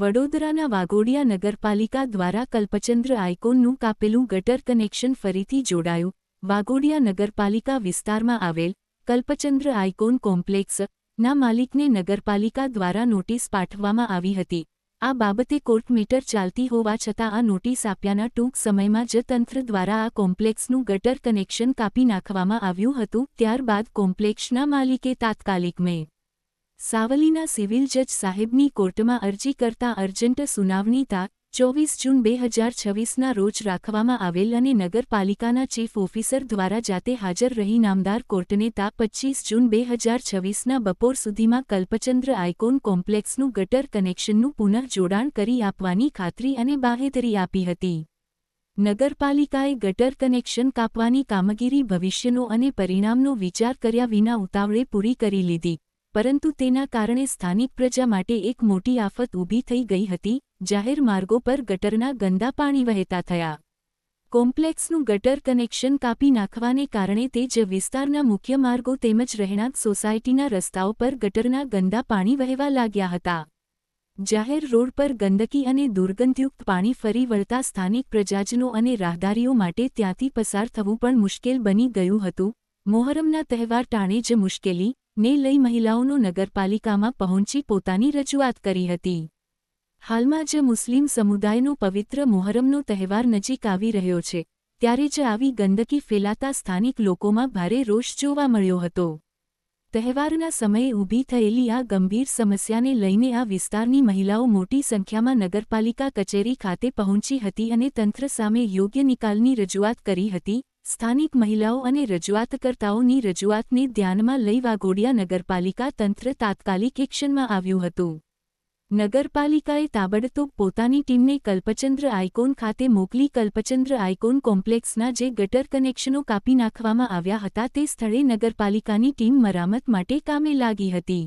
વડોદરાના વાઘોડિયા નગરપાલિકા દ્વારા કલ્પચંદ્ર આઇકોનનું કાપેલું ગટર કનેક્શન ફરીથી જોડાયું. વાઘોડિયા નગરપાલિકા વિસ્તારમાં આવેલ કલ્પચંદ્ર આઇકોન કોમ્પ્લેક્સના માલિકને નગરપાલિકા દ્વારા નોટિસ પાઠવવામાં આવી હતી. આ બાબતે કોર્ટ મેટર ચાલતી હોવા છતાં આ નોટિસ આપ્યાના ટૂંક સમયમાં જ તંત્ર દ્વારા આ કોમ્પ્લેક્સનું ગટર કનેક્શન કાપી નાખવામાં આવ્યું હતું. ત્યારબાદ કોમ્પ્લેક્સના માલિકે તાત્કાલિક મે. સાવલીના સિવિલ જજ સાહેબની કોર્ટમાં અરજી કરતા અર્જન્ટ સુનાવણી તા. 24 જૂન 2026ના રોજ રાખવામાં આવેલ અને નગરપાલિકાના ચીફ ઓફિસર દ્વારા જાતે હાજર રહી નામદાર કોર્ટને તા. 25 જૂન 2026ના બપોર સુધીમાં કલ્પચંદ્ર આઇકોન કોમ્પ્લેક્સનું ગટર કનેક્શનનું પુનઃ જોડાણ કરી આપવાની ખાતરી અને બાહેધરી આપી હતી. નગરપાલિકાએ ગટર કનેક્શન કાપવાની કામગીરી ભવિષ્યનો અને પરિણામનો વિચાર કર્યા વિના ઉતાવળે પૂરી કરી લીધી. પરંતુ તેના કારણે સ્થાનિક પ્રજા માટે એક મોટી આફત ઊભી થઈ ગઈ હતી. જાહેર માર્ગો પર ગટરના ગંદા પાણી વહેતા થયા. કોમ્પ્લેક્સનું ગટર કનેક્શન કાપી નાખવાને કારણે તે જ વિસ્તારના મુખ્ય માર્ગો તેમજ રહેણાંક સોસાયટીના રસ્તાઓ પર ગટરના ગંદા પાણી વહેવા લાગ્યા હતા. જાહેર રોડ પર ગંદકી અને દુર્ગંધયુક્ત પાણી ફરી વળતા સ્થાનિક પ્રજાજનો અને રાહદારીઓ માટે ત્યાંથી પસાર થવું પણ મુશ્કેલ બની ગયું હતું. મોહરમના તહેવાર ટાણે જ મુશ્કેલી ને લઈ મહિલાઓનો નગરપાલિકામાં પહોંચી પોતાની રજૂઆત કરી હતી. હાલમાં જ મુસ્લિમ સમુદાયનો પવિત્ર મોહરમનો તહેવાર નજીક આવી રહ્યો છે, ત્યારે જ આવી ગંદકી ફેલાતા સ્થાનિક લોકોમાં ભારે રોષ જોવા મળ્યો હતો. તહેવારના સમયે ઊભી થયેલી આ ગંભીર સમસ્યાને લઈને આ વિસ્તારની મહિલાઓ મોટી સંખ્યામાં નગરપાલિકા કચેરી ખાતે પહોંચી હતી અને તંત્ર સામે યોગ્ય નિકાલની રજૂઆત કરી હતી. સ્થાનિક મહિલાઓ અને રજૂઆતકર્તાઓની રજૂઆતને ધ્યાનમાં લઈ વાઘોડિયા નગરપાલિકા તંત્ર તાત્કાલિક એક્શનમાં આવ્યું હતું. નગરપાલિકાએ તાબડતોબ પોતાની ટીમને કલ્પચંદ્ર આઇકોન ખાતે મોકલી કલ્પચંદ્ર આઇકોન કોમ્પ્લેક્સના જે ગટર કનેક્શનો કાપી નાખવામાં આવ્યા હતા તે સ્થળે નગરપાલિકાની ટીમ મરામત માટે કામે લાગી હતી.